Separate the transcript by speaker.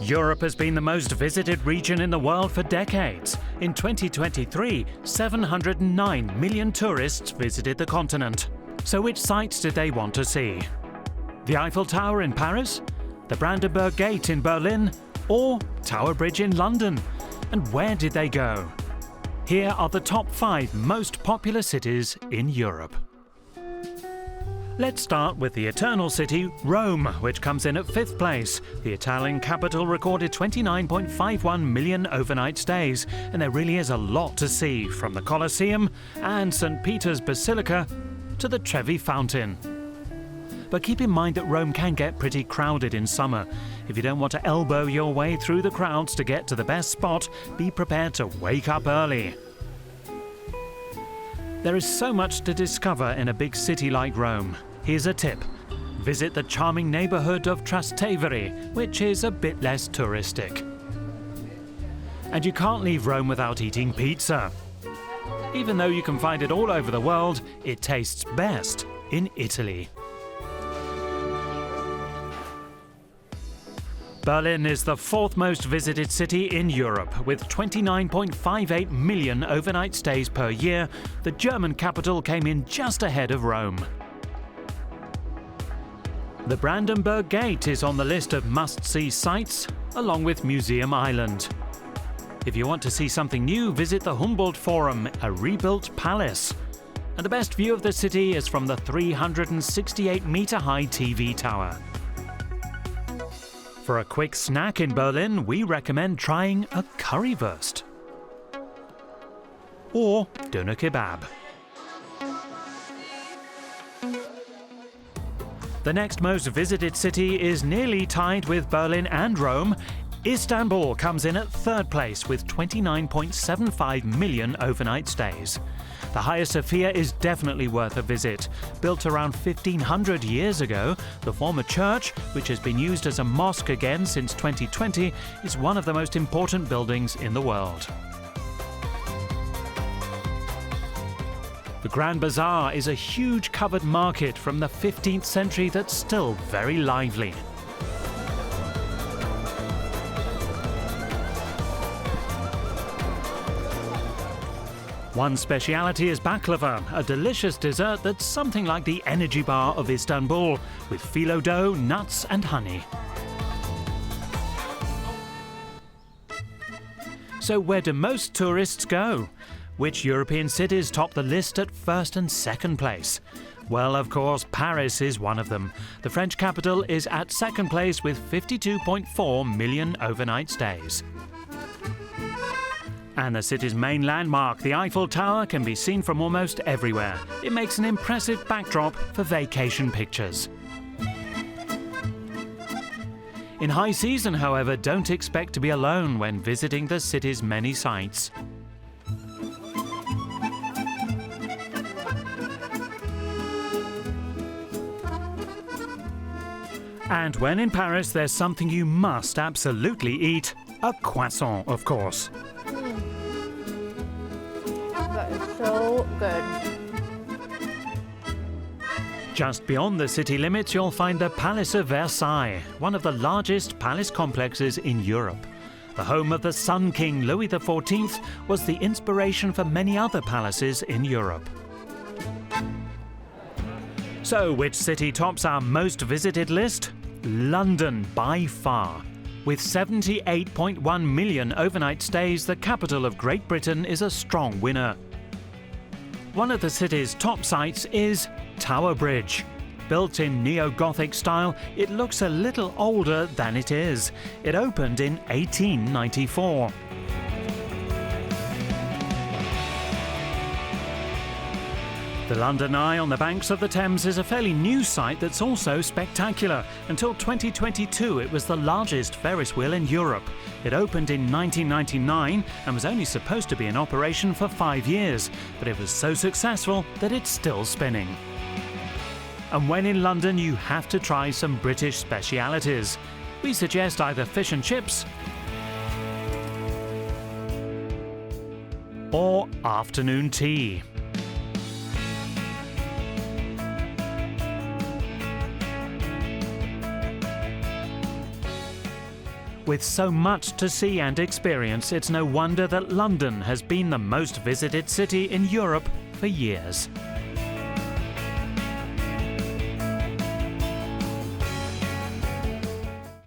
Speaker 1: Europe has been the most visited region in the world for decades. In 2023, 709 million tourists visited the continent. So which sites did they want to see? The Eiffel Tower in Paris? The Brandenburg Gate in Berlin? Or Tower Bridge in London? And where did they go? Here are the top 5 most popular cities in Europe. Let's start with the eternal city, Rome, which comes in at 5th place. The Italian capital recorded 29.51 million overnight stays, and there really is a lot to see, from the Colosseum and St. Peter's Basilica to the Trevi Fountain. But keep in mind that Rome can get pretty crowded in summer. If you don't want to elbow your way through the crowds to get to the best spot, be prepared to wake up early. There is so much to discover in a big city like Rome. Here's a tip. Visit the charming neighborhood of Trastevere, which is a bit less touristic. And you can't leave Rome without eating pizza. Even though you can find it all over the world, it tastes best in Italy. Berlin is the 4th most visited city in Europe, with 29.58 million overnight stays per year. The German capital came in just ahead of Rome. The Brandenburg Gate is on the list of must-see sites, along with Museum Island. If you want to see something new, visit the Humboldt Forum, a rebuilt palace. And the best view of the city is from the 368-meter-high TV tower. For a quick snack in Berlin, we recommend trying a currywurst or doner kebab. The next most visited city is nearly tied with Berlin and Rome. Istanbul comes in at 3rd place with 29.75 million overnight stays. The Hagia Sophia is definitely worth a visit. Built around 1500 years ago, the former church, which has been used as a mosque again since 2020, is one of the most important buildings in the world. The Grand Bazaar is a huge covered market from the 15th century that's still very lively. One speciality is baklava, a delicious dessert that's something like the energy bar of Istanbul, with phyllo dough, nuts and honey. So where do most tourists go? Which European cities top the list at 1st and 2nd place? Well, of course, Paris is one of them. The French capital is at 2nd place with 52.4 million overnight stays. And the city's main landmark, the Eiffel Tower, can be seen from almost everywhere. It makes an impressive backdrop for vacation pictures. In high season, however, don't expect to be alone when visiting the city's many sites. And when in Paris, there's something you must absolutely eat. A croissant, of course.
Speaker 2: That is so good.
Speaker 1: Just beyond the city limits, you'll find the Palace of Versailles, one of the largest palace complexes in Europe. The home of the Sun King Louis XIV was the inspiration for many other palaces in Europe. So, which city tops our most visited list? London, by far. With 78.1 million overnight stays, the capital of Great Britain is a strong winner. One of the city's top sites is Tower Bridge. Built in neo-Gothic style, it looks a little older than it is. It opened in 1894. The London Eye on the banks of the Thames is a fairly new site that's also spectacular. Until 2022, it was the largest Ferris wheel in Europe. It opened in 1999 and was only supposed to be in operation for 5 years, but it was so successful that it's still spinning. And when in London, you have to try some British specialities. We suggest either fish and chips or afternoon tea. With so much to see and experience, it's no wonder that London has been the most visited city in Europe for years.